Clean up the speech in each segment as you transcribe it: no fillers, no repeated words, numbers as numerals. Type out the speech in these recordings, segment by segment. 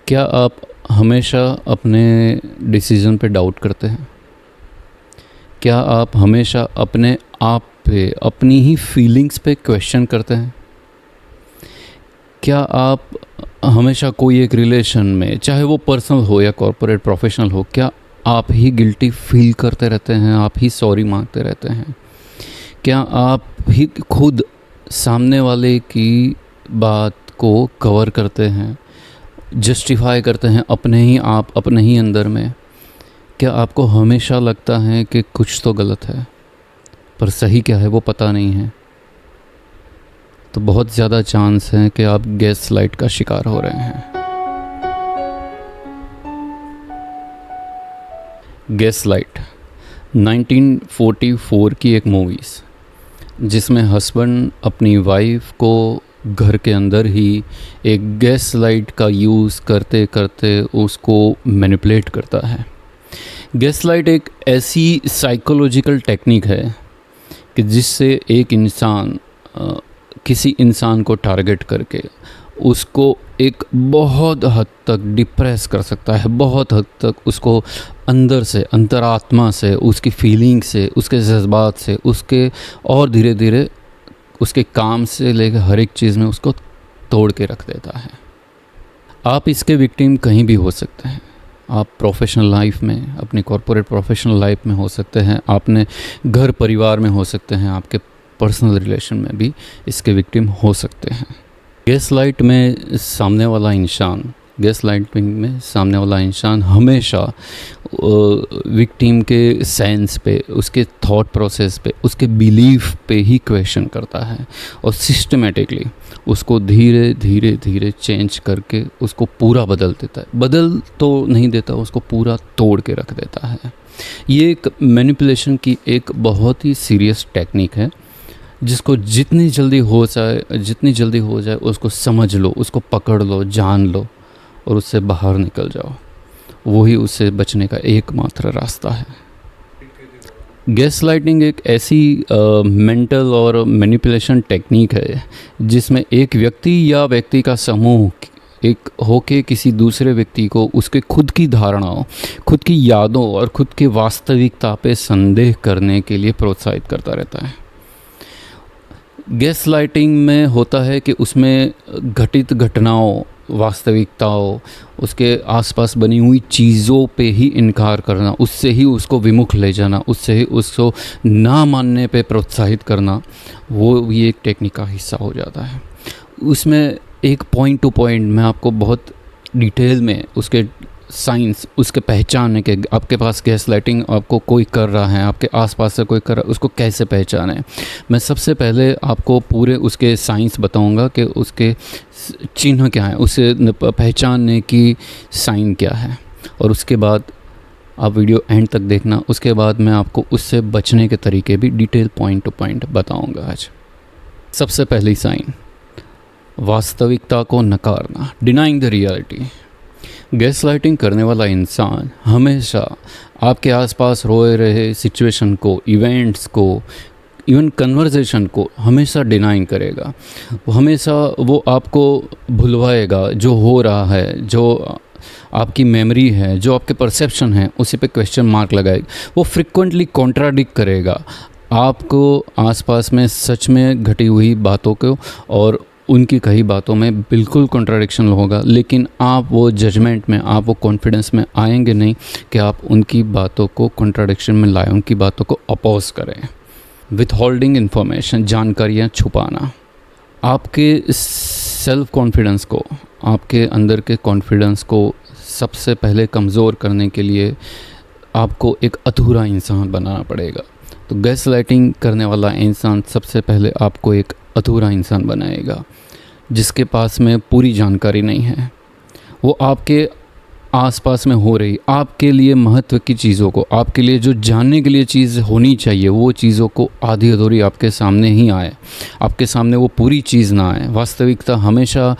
क्या आप हमेशा अपने डिसीज़न पे डाउट करते हैं? क्या आप हमेशा अपने आप पे, अपनी ही फीलिंग्स पे क्वेश्चन करते हैं? क्या आप हमेशा कोई एक रिलेशन में, चाहे वो पर्सनल हो या कॉर्पोरेट प्रोफेशनल हो, क्या आप ही गिल्टी फील करते रहते हैं, आप ही सॉरी मांगते रहते हैं? क्या आप ही खुद सामने वाले की बात को कवर करते हैं, जस्टिफाई करते हैं अपने ही आप, अपने ही अंदर में? क्या आपको हमेशा लगता है कि कुछ तो गलत है, पर सही क्या है वो पता नहीं है? तो बहुत ज़्यादा चांस है कि आप गैस लाइट का शिकार हो रहे हैं। गैस लाइट 1944 की एक मूवीज़, जिसमें हस्बैंड अपनी वाइफ को घर के अंदर ही एक गैस लाइट का यूज़ करते करते उसको मैनिपुलेट करता है। गैस लाइट एक ऐसी साइकोलॉजिकल टेक्निक है कि जिससे एक इंसान किसी इंसान को टारगेट करके उसको एक बहुत हद तक डिप्रेस कर सकता है, बहुत हद तक उसको अंदर से, अंतरात्मा से, उसकी फीलिंग से, उसके जज्बात से, उसके और धीरे धीरे उसके काम से लेकर हर एक चीज़ में उसको तोड़ के रख देता है। आप इसके विक्टिम कहीं भी हो सकते हैं। आप प्रोफेशनल लाइफ में, अपनी कॉर्पोरेट प्रोफेशनल लाइफ में हो सकते हैं, आपने घर परिवार में हो सकते हैं, आपके पर्सनल रिलेशन में भी इसके विक्टिम हो सकते हैं। गैस लाइट में सामने वाला इंसान हमेशा विक्टिम के सेंस पे, उसके थॉट प्रोसेस पे, उसके बिलीफ पे ही क्वेश्चन करता है और सिस्टमेटिकली उसको धीरे धीरे धीरे चेंज करके उसको पूरा बदल देता है। बदल तो नहीं देता, उसको पूरा तोड़ के रख देता है। ये एक मैनिपुलेशन की एक बहुत ही सीरियस टेक्निक है, जिसको जितनी जल्दी हो जाए उसको समझ लो, उसको पकड़ लो, जान लो और उससे बाहर निकल जाओ। वही उससे बचने का एकमात्र रास्ता है। गैस लाइटिंग एक ऐसी मेंटल और मैनिपुलेशन टेक्निक है जिसमें एक व्यक्ति या व्यक्ति का समूह एक होके किसी दूसरे व्यक्ति को उसके खुद की धारणाओं, खुद की यादों और खुद की वास्तविकता पे संदेह करने के लिए प्रोत्साहित करता रहता है। गैस लाइटिंग में होता है कि उसमें घटित घटनाओं, वास्तविकताओं, उसके आसपास बनी हुई चीज़ों पे ही इनकार करना, उससे ही उसको विमुख ले जाना, उससे ही उसको ना मानने पे प्रोत्साहित करना, वो ये एक टेक्निक का हिस्सा हो जाता है। उसमें एक पॉइंट टू पॉइंट मैं आपको बहुत डिटेल में उसके साइंस, उसके पहचानने के, आपके पास गैस लाइटिंग आपको कोई कर रहा है, आपके आसपास से कोई कर रहा है, उसको कैसे पहचाने। मैं सबसे पहले आपको पूरे उसके साइंस बताऊंगा कि उसके चिन्ह क्या है, उसे पहचानने की साइन क्या है, और उसके बाद आप वीडियो एंड तक देखना। उसके बाद मैं आपको उससे बचने के तरीके भी डिटेल पॉइंट टू पॉइंट बताऊँगा आज। सबसे पहली साइन, वास्तविकता को नकारना, denying the reality. Gaslighting करने वाला इंसान हमेशा आपके आसपास हो रहे सिचुएशन को, इवेंट्स को, इवन कन्वर्सेशन को हमेशा डिनाइंग करेगा। हमेशा वो आपको भुलवाएगा जो हो रहा है, जो आपकी मेमोरी है, जो आपके परसेप्शन है, उसी पे क्वेश्चन मार्क लगाएगा। वो फ्रिक्वेंटली कॉन्ट्राडिक्ट करेगा आपको आसपास में सच में घटी हुई बातों को, और उनकी कही बातों में बिल्कुल कॉन्ट्राडिक्शन होगा, लेकिन आप वो जजमेंट में, आप वो कॉन्फिडेंस में आएंगे नहीं कि आप उनकी बातों को कॉन्ट्राडिक्शन में लाएं, उनकी बातों को अपोज करें। विथहोल्डिंग इन्फॉर्मेशन, जानकारियाँ छुपाना। आपके सेल्फ कॉन्फिडेंस को, आपके अंदर के कॉन्फिडेंस को सबसे पहले कमज़ोर करने के लिए आपको एक अधूरा इंसान बनाना पड़ेगा। तो गैस लाइटिंग करने वाला इंसान सबसे पहले आपको एक अधूरा इंसान बनाएगा, जिसके पास में पूरी जानकारी नहीं है। वो आपके आसपास में हो रही आपके लिए महत्व की चीज़ों को, आपके लिए जो जानने के लिए चीज़ होनी चाहिए, वो चीज़ों को आधी अधूरी आपके सामने ही आए, आपके सामने वो पूरी चीज़ ना आए। वास्तविकता हमेशा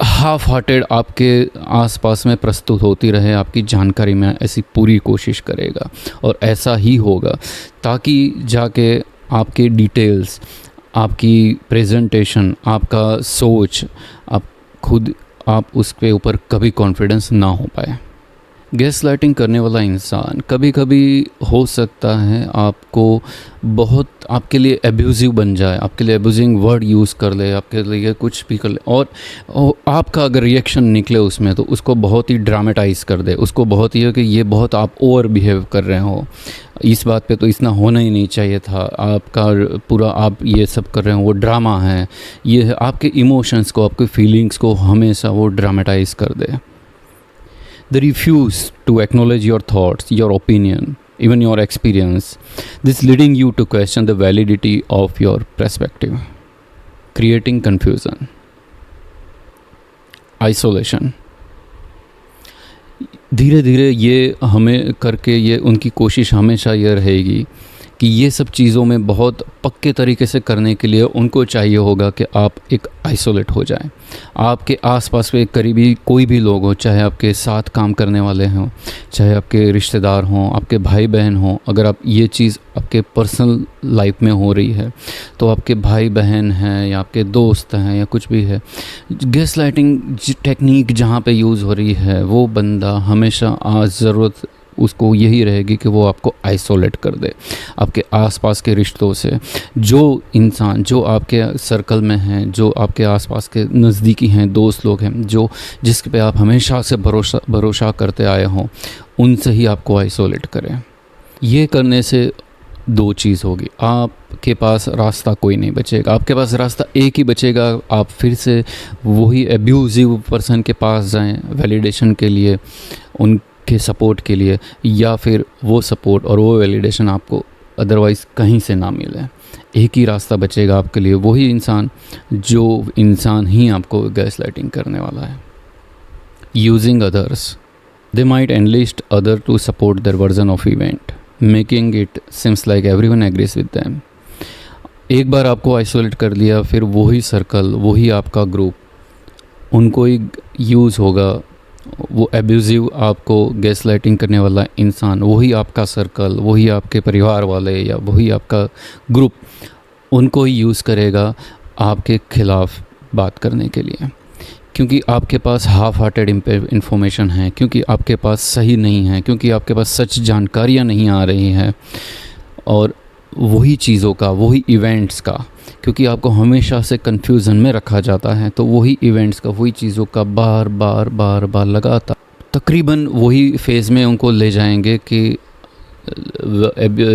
हाफ हार्टेड आपके आसपास में प्रस्तुत होती रहे, आपकी जानकारी में ऐसी पूरी कोशिश करेगा, और ऐसा ही होगा ताकि जाके आपके डिटेल्स, आपकी प्रेजेंटेशन, आपका सोच, आप खुद आप उसके ऊपर कभी कॉन्फिडेंस ना हो पाए। गैस लाइटिंग करने वाला इंसान कभी कभी हो सकता है आपको बहुत आपके लिए एब्यूज़िव बन जाए, आपके लिए एब्यूजिंग वर्ड यूज़ कर ले, आपके लिए कुछ भी कर ले, और आपका अगर रिएक्शन निकले उसमें तो उसको बहुत ही ड्रामेटाइज़ कर दे, उसको बहुत ही है कि ये बहुत आप ओवर बिहेव कर रहे हो, इस बात पे तो इतना होना ही नहीं चाहिए था, आपका पूरा आप ये सब कर रहे हो वो ड्रामा है, ये है, आपके इमोशंस को, आपके फीलिंग्स को हमेशा वो ड्रामेटाइज़ कर दे। They refuse to acknowledge your thoughts, your opinion, even your experience. This leading you to question the validity of your perspective, creating confusion, isolation. धीरे धीरे ये हमें करके ये उनकी कोशिश हमेशा ये रहेगी कि ये सब चीज़ों में बहुत पक्के तरीके से करने के लिए उनको चाहिए होगा कि आप एक आइसोलेट हो जाएं। आपके आसपास में करीबी कोई भी लोग हो, चाहे आपके साथ काम करने वाले हों, चाहे आपके रिश्तेदार हों, आपके भाई बहन हों, अगर आप ये चीज़ आपके पर्सनल लाइफ में हो रही है तो आपके भाई बहन हैं या आपके दोस्त हैं या कुछ भी है, गैस लाइटिंग टेक्निक जहाँ पे यूज़ हो रही है वो बंदा हमेशा ज़रूरत उसको यही रहेगी कि वो आपको आइसोलेट कर दे आपके आसपास के रिश्तों से। जो इंसान जो आपके सर्कल में हैं, जो आपके आसपास के नज़दीकी हैं, दोस्त लोग हैं, जो जिसके पे आप हमेशा से भरोसा करते आए हों, उनसे ही आपको आइसोलेट करें। ये करने से दो चीज़ होगी, आपके पास रास्ता कोई नहीं बचेगा, आपके पास रास्ता एक ही बचेगा, आप फिर से वही एब्यूज़िव पर्सन के पास जाएं वैलिडेशन के लिए, उनके सपोर्ट के लिए, या फिर वो सपोर्ट और वो वैलिडेशन आपको अदरवाइज़ कहीं से ना मिले। एक ही रास्ता बचेगा आपके लिए, वही इंसान जो इंसान ही आपको गैस लाइटिंग करने वाला है। Using others, they might enlist other to support their version of event, making it seems like everyone agrees with them. एक बार आपको आइसोलेट कर लिया, फिर वही सर्कल, वही आपका ग्रुप, उनको ही यूज़ होगा, वो एब्यूज़िव आपको गैस लाइटिंग करने वाला इंसान, वही आपका सर्कल, वही आपके परिवार वाले या वही आपका ग्रुप, उनको ही यूज़ करेगा आपके खिलाफ़ बात करने के लिए, क्योंकि आपके पास हाफ हार्टेड इन्फॉर्मेशन है, क्योंकि आपके पास सही नहीं है, क्योंकि आपके पास सच जानकारियाँ नहीं आ रही हैं, और वही चीज़ों का, वही इवेंट्स का, क्योंकि आपको हमेशा से कन्फ्यूज़न में रखा जाता है, तो वही इवेंट्स का, वही चीज़ों का बार बार लगातार तकरीबन वही फेज़ में उनको ले जाएंगे कि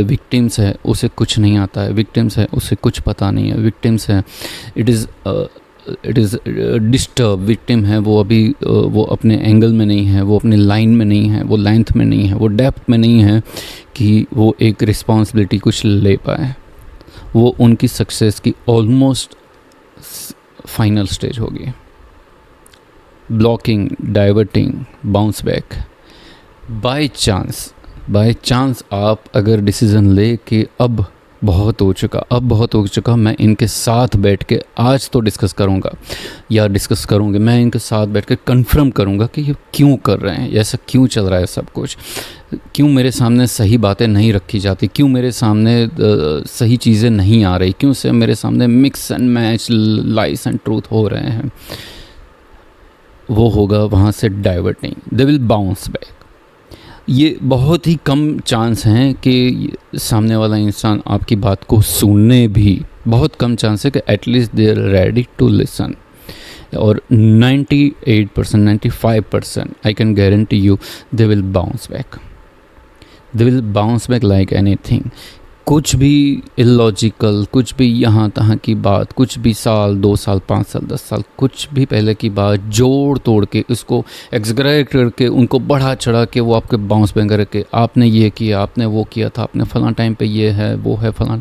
विक्टिम्स है उसे कुछ नहीं आता है, विक्टिम्स है उसे कुछ पता नहीं है, विक्टिम्स है इट इज़ डिस्टर्ब, विक्टिम है वो अभी वो अपने एंगल में नहीं है, वो अपने लाइन में नहीं है, वो लेंथ में नहीं है, वो डेप्थ में नहीं है कि वो एक रिस्पॉन्सिबिलिटी कुछ ले पाए। वो उनकी सक्सेस की ऑलमोस्ट फाइनल स्टेज होगी। Blocking, diverting, bounce back. By chance आप अगर डिसीज़न ले कि अब बहुत हो चुका, मैं इनके साथ बैठ के आज तो डिस्कस करूँगा, मैं इनके साथ बैठ के कन्फर्म करूँगा कि ये क्यों कर रहे हैं, ऐसा क्यों चल रहा है सब कुछ, क्यों मेरे सामने सही बातें नहीं रखी जाती, क्यों मेरे सामने सही चीज़ें नहीं आ रही, क्यों से मेरे सामने mix and match, lies and truth हो रहे हैं। वो होगा वहाँ से diverting, they will bounce back. ये बहुत ही कम चांस हैं कि सामने वाला इंसान आपकी बात को सुनने भी, बहुत कम चांस है कि at least they are ready to listen, और 98%, 95% I can guarantee you they will bounce back like anything. कुछ भी इलॉजिकल, कुछ भी यहाँ तहाँ की बात, कुछ भी साल 2 साल 5 साल 10 साल कुछ भी पहले की बात जोड़ तोड़ के उसको एक्सग्रेट करके उनको बढ़ा चढ़ा के वो आपके बाउंस बैक करके, आपने ये किया, आपने वो किया था, आपने फलां टाइम पे ये है वो है फलां,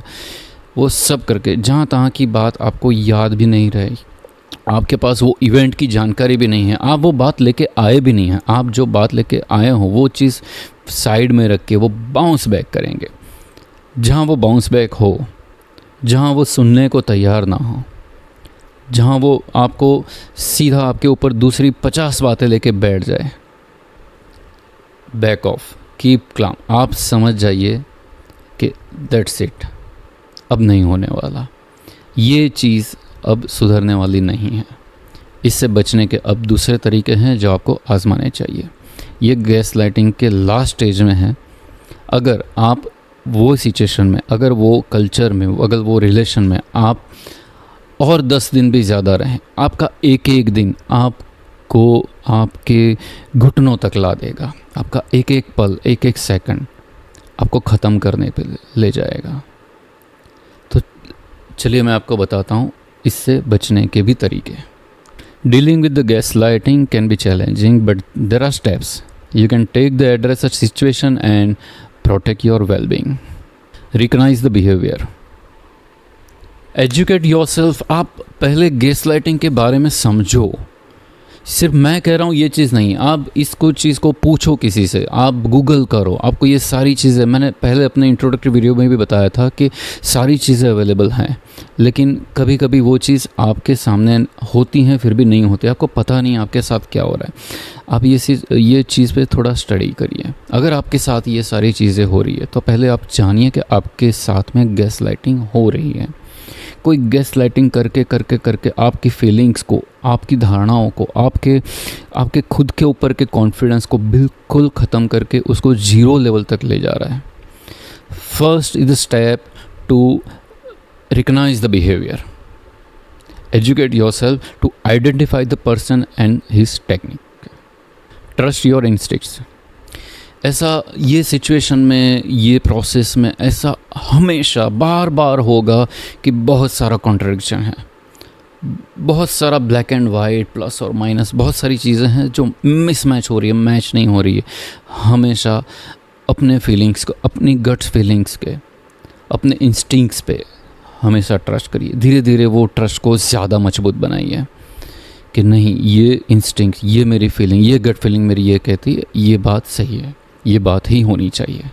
वो सब करके जहाँ तहाँ की बात आपको याद भी नहीं रही, आपके पास वो इवेंट की जानकारी भी नहीं है, आप वो बात लेके आए भी नहीं हैं, आप जो बात लेके आए हो वो चीज़ साइड में रख के वो बाउंस बैक करेंगे। जहाँ वो बाउंस बैक हो, जहाँ वो सुनने को तैयार ना हो, जहाँ वो आपको सीधा आपके ऊपर दूसरी 50 बातें लेके बैठ जाए, बैक ऑफ, कीप क्लाम। आप समझ जाइए कि दैट्स इट, अब नहीं होने वाला, ये चीज़ अब सुधरने वाली नहीं है। इससे बचने के अब दूसरे तरीके हैं जो आपको आजमाने चाहिए। ये गैस लाइटिंग के लास्ट स्टेज में है। अगर आप वो सिचुएशन में, अगर वो कल्चर में, अगर वो रिलेशन में आप और 10 दिन भी ज़्यादा रहें, आपका एक एक दिन आपको आपके घुटनों तक ला देगा। आपका एक एक पल, एक एक सेकंड आपको ख़त्म करने पे ले जाएगा। तो चलिए मैं आपको बताता हूँ इससे बचने के भी तरीके। Dealing with the gaslighting can be challenging, but there are steps you can take to address such situation and protect your well-being. Recognize the behavior. Educate yourself. आप पहले gaslighting के बारे में समझो। सिर्फ मैं कह रहा हूँ ये चीज़ नहीं, आप इसको चीज़ को पूछो किसी से, आप गूगल करो, आपको ये सारी चीज़ें, मैंने पहले अपने इंट्रोडक्टरी वीडियो में भी बताया था कि सारी चीज़ें अवेलेबल हैं, लेकिन कभी कभी वो चीज़ आपके सामने होती हैं फिर भी नहीं होती, आपको पता नहीं आपके साथ क्या हो रहा है। आप ये चीज़ पे थोड़ा स्टडी करिए। अगर आपके साथ ये सारी चीज़ें हो रही है तो पहले आप जानिए कि आपके साथ में गैस लाइटिंग हो रही है। कोई गैस लाइटिंग करके करके करके आपकी फीलिंग्स को, आपकी धारणाओं को, आपके खुद के ऊपर के कॉन्फिडेंस को बिल्कुल ख़त्म करके उसको 0 लेवल तक ले जा रहा है। First is the step to recognise the behaviour. Educate yourself to identify the person and his technique. Trust your instincts. ऐसा ये सिचुएशन में, ये प्रोसेस में ऐसा हमेशा बार बार होगा कि बहुत सारा कॉन्ट्रडिक्शन है, बहुत सारा ब्लैक एंड वाइट, प्लस और माइनस, बहुत सारी चीज़ें हैं जो मिसमैच हो रही है, मैच नहीं हो रही है। हमेशा अपने फीलिंग्स को, अपनी गट्स फीलिंग्स के, अपने इंस्टिंक्ट्स पे हमेशा ट्रस्ट करिए। धीरे धीरे वो ट्रस्ट को ज़्यादा मजबूत बनाइए कि नहीं, ये इंस्टिंक्ट, ये मेरी फीलिंग, ये गट फीलिंग मेरी ये कहती है, ये बात सही है, ये बात ही होनी चाहिए।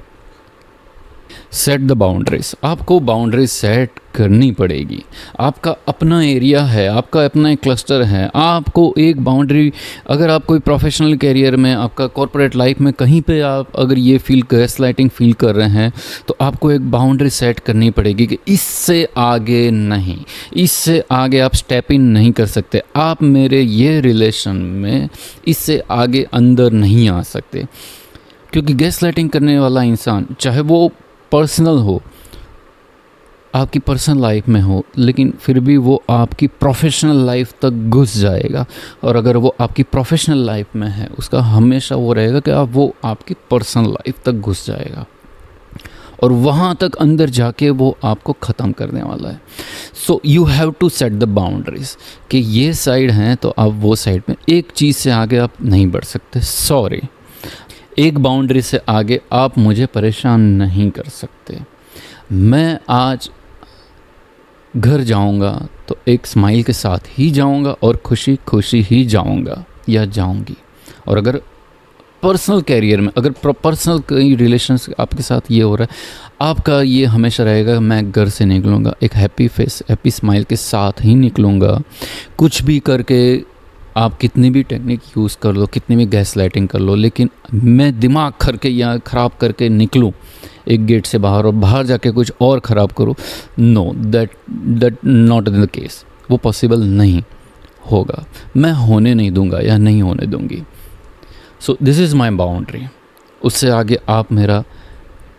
Set the boundaries. आपको बाउंड्रीज सेट करनी पड़ेगी। आपका अपना एरिया है, आपका अपना एक क्लस्टर है। आपको एक बाउंड्री, अगर आप कोई प्रोफेशनल कैरियर में, आपका कॉर्पोरेट लाइफ में कहीं पे आप अगर ये गैसलाइटिंग फील कर रहे हैं तो आपको एक बाउंड्री सेट करनी पड़ेगी कि इससे आगे नहीं, इससे आगे आप स्टेप इन नहीं कर सकते, आप मेरे ये रिलेशन में इससे आगे अंदर नहीं आ सकते। क्योंकि गैसलाइटिंग करने वाला इंसान, चाहे वो पर्सनल हो, आपकी पर्सनल लाइफ में हो, लेकिन फिर भी वो आपकी प्रोफेशनल लाइफ तक घुस जाएगा। और अगर वो आपकी प्रोफेशनल लाइफ में है, उसका हमेशा वो रहेगा कि वो आपकी पर्सनल लाइफ तक घुस जाएगा और वहाँ तक अंदर जाके वो आपको ख़त्म करने वाला है। So you have to set the boundaries कि ये साइड हैं तो आप वो साइड में, एक चीज़ से आगे आप नहीं बढ़ सकते। सॉरी, एक बाउंड्री से आगे आप मुझे परेशान नहीं कर सकते। मैं आज घर जाऊंगा तो एक स्माइल के साथ ही जाऊंगा और खुशी खुशी ही जाऊंगा या जाऊंगी। और अगर पर्सनल कैरियर में, अगर पर्सनल कई रिलेशंस आपके साथ ये हो रहा है, आपका ये हमेशा रहेगा मैं घर से निकलूँगा एक हैप्पी फेस, हैप्पी स्माइल के साथ ही निकलूँगा। कुछ भी करके, आप कितनी भी टेक्निक यूज़ कर लो, कितनी भी गैस लाइटिंग कर लो, लेकिन मैं दिमाग करके या ख़राब करके निकलूँ एक गेट से बाहर और बाहर जाके कुछ और ख़राब करूँ, no, that not in the case. वो पॉसिबल नहीं होगा, मैं होने नहीं दूंगा या नहीं होने दूंगी। So this is my boundary. उससे आगे आप मेरा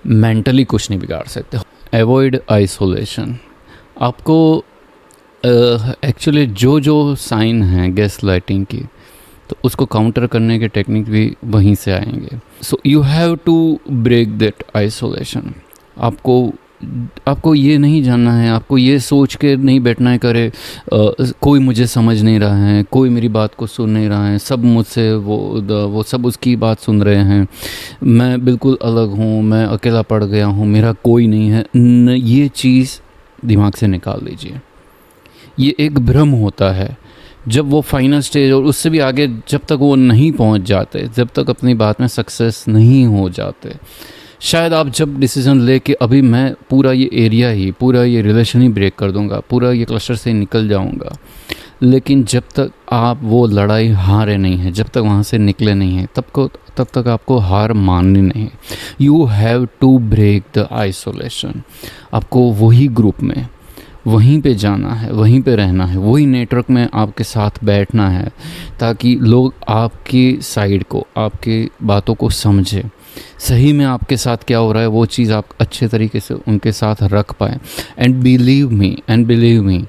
मेंटली कुछ नहीं बिगाड़ सकते। Avoid isolation. आपको एक्चुअली जो साइन हैं गैस लाइटिंग की, तो उसको काउंटर करने के टेक्निक भी वहीं से आएंगे। So you have to break that isolation. आपको ये नहीं जानना है, आपको ये सोच के नहीं बैठना है करे कोई मुझे समझ नहीं रहा है, कोई मेरी बात को सुन नहीं रहा है, सब मुझसे वो सब उसकी बात सुन रहे हैं, मैं बिल्कुल अलग हूँ, मैं अकेला पड़ गया हूँ, मेरा कोई नहीं है। ये चीज़ दिमाग से निकाल दीजिए। ये एक भ्रम होता है। जब वो फाइनल स्टेज और उससे भी आगे जब तक वो नहीं पहुंच जाते, जब तक अपनी बात में सक्सेस नहीं हो जाते, शायद आप जब डिसीज़न ले कि अभी मैं पूरा ये एरिया ही, पूरा ये रिलेशन ही ब्रेक कर दूंगा, पूरा ये क्लस्टर से निकल जाऊंगा, लेकिन जब तक आप वो लड़ाई हारे नहीं हैं, जब तक वहाँ से निकले नहीं हैं, तब तक आपको हार माननी नहीं है। You have to break the isolation. आपको वही ग्रुप में, वहीं पे जाना है, वहीं पे रहना है, वही नेटवर्क में आपके साथ बैठना है, ताकि लोग आपकी साइड को, आपकी बातों को समझें, सही में आपके साथ क्या हो रहा है वो चीज़ आप अच्छे तरीके से उनके साथ रख पाएँ। एंड बिलीव मी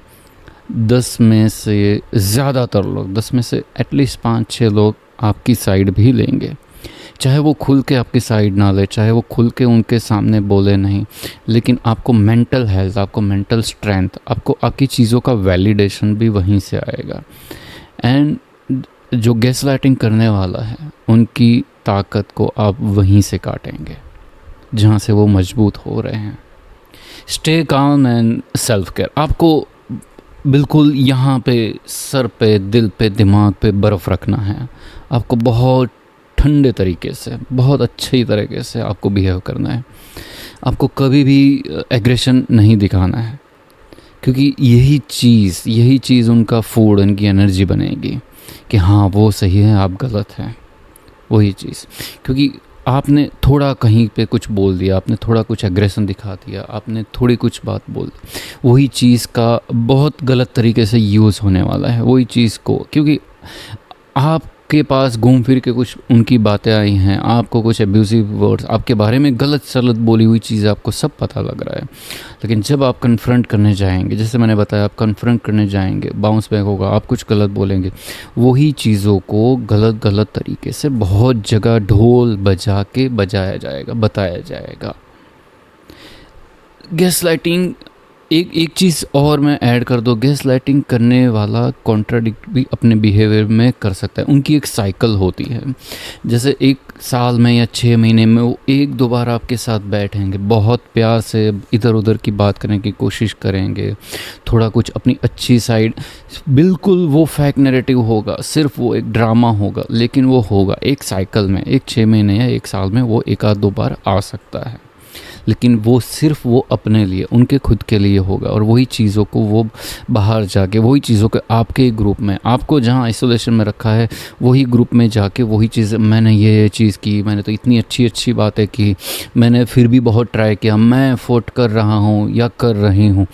10 में से ज़्यादातर लोग, 10 में से एटलीस्ट 5-6 लोग आपकी साइड भी लेंगे, चाहे वो खुल के आपकी साइड ना ले, चाहे वो खुल के उनके सामने बोले नहीं, लेकिन आपको मेंटल हेल्थ, आपको मेंटल स्ट्रेंथ, आपको आपकी चीज़ों का वैलिडेशन भी वहीं से आएगा। एंड जो गैसलाइटिंग करने वाला है उनकी ताकत को आप वहीं से काटेंगे जहाँ से वो मजबूत हो रहे हैं। Stay calm and self care. आपको बिल्कुल यहाँ पे सर पे, दिल पे, दिमाग पे बर्फ़ रखना है। आपको बहुत ठंडे तरीके से, बहुत अच्छी तरीके से आपको बिहेव करना है। आपको कभी भी एग्रेशन नहीं दिखाना है, क्योंकि यही चीज़ उनका फूड, उनकी एनर्जी बनेगी कि हाँ वो सही है, आप गलत हैं। वही चीज़, क्योंकि आपने थोड़ा कहीं पे कुछ बोल दिया, आपने थोड़ा कुछ एग्रेशन दिखा दिया, आपने थोड़ी कुछ बात बोल दी, वही चीज़ का बहुत गलत तरीके से यूज़ होने वाला है वही चीज़ को, क्योंकि आपके पास घूम फिर के कुछ उनकी बातें आई हैं, आपको कुछ एब्यूसिव वर्ड्स, आपके बारे में गलत सलत बोली हुई चीज़ आपको सब पता लग रहा है। लेकिन जब आप कन्फ्रंट करने जाएंगे, जैसे मैंने बताया, आप कन्फ्रंट करने जाएंगे, बाउंस बैक होगा, आप कुछ गलत बोलेंगे, वही चीज़ों को गलत तरीके से बहुत जगह ढोल बजा के बजाया जाएगा, बताया जाएगा। गैसलाइटिंग, एक चीज़ और मैं ऐड कर दो, गैसलाइटिंग करने वाला कॉन्ट्राडिक्ट भी अपने बिहेवियर में कर सकता है। उनकी एक साइकिल होती है, जैसे 1 साल में या 6 महीने में वो 1-2 बार आपके साथ बैठेंगे, बहुत प्यार से इधर उधर की बात करने की कोशिश करेंगे, थोड़ा कुछ अपनी अच्छी साइड, बिल्कुल वो फैक नैरेटिव होगा, सिर्फ वो एक ड्रामा होगा, लेकिन वो होगा एक साइकिल में, 6 महीने या 1 साल में वो 1-2 बार आ सकता है, लेकिन वो सिर्फ वो अपने लिए, उनके खुद के लिए होगा। और वही चीज़ों को वो बाहर जाके, वही चीज़ों को आपके ग्रुप में, आपको जहाँ आइसोलेशन में रखा है वही ग्रुप में जाके वही चीज़, मैंने ये चीज़ की, मैंने तो इतनी अच्छी बातें की, मैंने फिर भी बहुत ट्राई किया, मैं एफर्ट कर रहा हूँ या कर रही हूँ,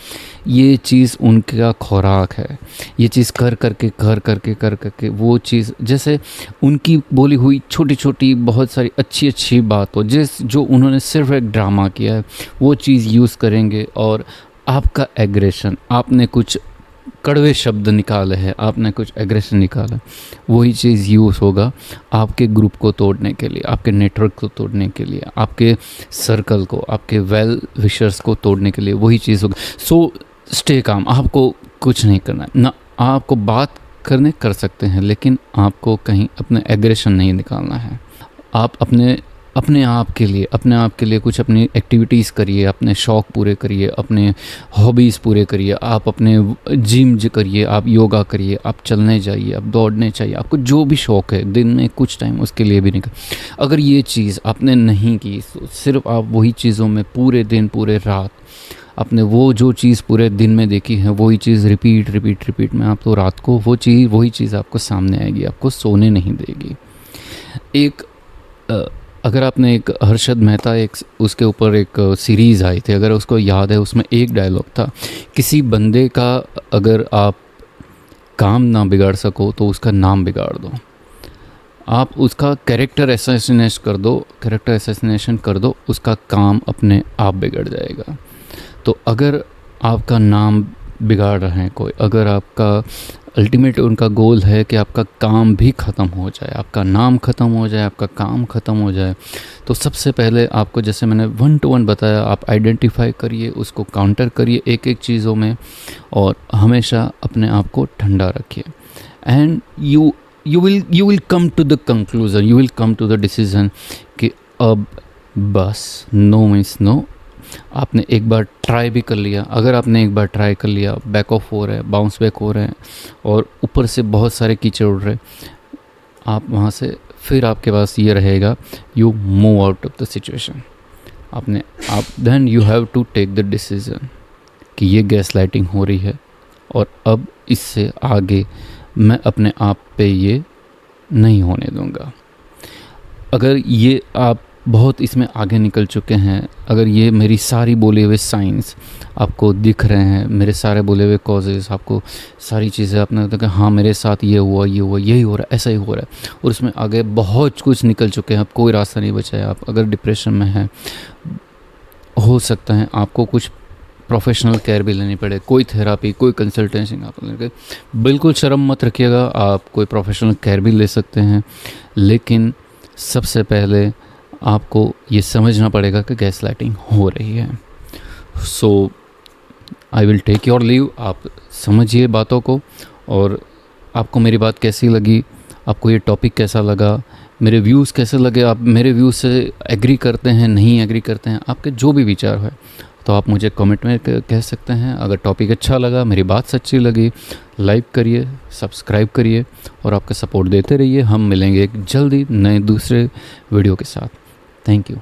ये चीज़ उनका खुराक है। ये चीज़ कर करके वो चीज़, जैसे उनकी बोली हुई छोटी छोटी बहुत सारी अच्छी बात हो, जो उन्होंने सिर्फ एक ड्रामा किया है, वो चीज़ यूज़ करेंगे। और आपका एग्रेशन, आपने कुछ कड़वे शब्द निकाले हैं, आपने कुछ एग्रेशन निकाला, वही चीज़ यूज़ होगा आपके ग्रुप को तोड़ने के लिए, आपके नेटवर्क को तोड़ने के लिए, आपके सर्कल को, आपके वेल विशर्स को तोड़ने के लिए वही चीज़ होगा। So stay calm. आपको कुछ नहीं करना है ना, आपको बात करने कर सकते हैं, लेकिन आपको कहीं अपने एग्रेशन नहीं निकालना है। आप अपने आप के लिए कुछ अपनी एक्टिविटीज़ करिए, अपने शौक़ पूरे करिए, अपने हॉबीज़ पूरे करिए, आप अपने जिम करिए, आप योगा करिए, आप चलने जाइए, आप दौड़ने चाहिए, आपको जो भी शौक़ है दिन में कुछ टाइम उसके लिए भी निकल। अगर ये चीज़ आपने नहीं की, सिर्फ आप वही चीज़ों में पूरे दिन पूरे रात, आपने वो जो चीज़ पूरे दिन में देखी है वही चीज़ रिपीट में, आप तो रात को वही चीज़ आपको सामने आएगी, आपको सोने नहीं देगी। अगर आपने एक हर्षद मेहता, उसके ऊपर एक सीरीज़ आई थी, अगर उसको याद है, उसमें एक डायलॉग था, किसी बंदे का अगर आप काम ना बिगाड़ सको तो उसका नाम बिगाड़ दो। आप उसका कैरेक्टर असैसिनेशन कर दो, उसका काम अपने आप बिगड़ जाएगा। तो अगर आपका नाम बिगाड़ रहे हैं कोई, अगर आपका अल्टीमेट उनका गोल है कि आपका काम भी ख़त्म हो जाए, आपका नाम ख़त्म हो जाए, आपका काम ख़त्म हो जाए, तो सबसे पहले आपको, जैसे मैंने 1 to 1 बताया, आप आइडेंटिफाई करिए, उसको काउंटर करिए एक चीज़ों में, और हमेशा अपने आप को ठंडा रखिए। And you will come to the conclusion, you will come to the decision कि अब बस नो मीन्स नो। आपने एक बार ट्राई भी कर लिया, अगर आपने एक बार ट्राई कर लिया, बैक ऑफ हो रहा है, बाउंस बैक हो रहे हैं, और ऊपर से बहुत सारे कीचड़ उड़ रहे, आप वहाँ से फिर आपके पास ये रहेगा, you move out of the situation. Then you have to take the decision कि ये गैसलाइटिंग हो रही है, और अब इससे आगे मैं अपने आप पे ये नहीं होने दूंगा। अगर ये आप बहुत इसमें आगे निकल चुके हैं। अगर ये मेरी सारी बोले हुए साइंस आपको दिख रहे हैं, मेरे सारे बोले हुए कॉजेज़ आपको सारी चीज़ें आपने देखा, हाँ मेरे साथ ये हुआ यही हो रहा है, ऐसा ही हो रहा है, और उसमें आगे बहुत कुछ निकल चुके हैं। अब कोई रास्ता नहीं बचा है। आप अगर डिप्रेशन में हैं, हो सकता है आपको कुछ प्रोफेशनल केयर भी लेनी पड़े, कोई थेरापी, कोई कंसल्टेंसी आप लेके, बिल्कुल शर्म मत रखिएगा, आप कोई प्रोफेशनल केयर भी ले सकते हैं। लेकिन सबसे पहले आपको ये समझना पड़ेगा कि गैस लाइटिंग हो रही है। So I will take your leave. आप समझिए बातों को, और आपको मेरी बात कैसी लगी, आपको ये टॉपिक कैसा लगा, मेरे व्यूज़ कैसे लगे, आप मेरे व्यूज़ से एग्री करते हैं, नहीं एग्री करते हैं, आपके जो भी विचार है तो आप मुझे कमेंट में कह सकते हैं। अगर टॉपिक अच्छा लगा, मेरी बात सच्ची लगी, लाइक करिए, सब्सक्राइब करिए और आपका सपोर्ट देते रहिए। हम मिलेंगे एक जल्दी नए दूसरे वीडियो के साथ। Thank you.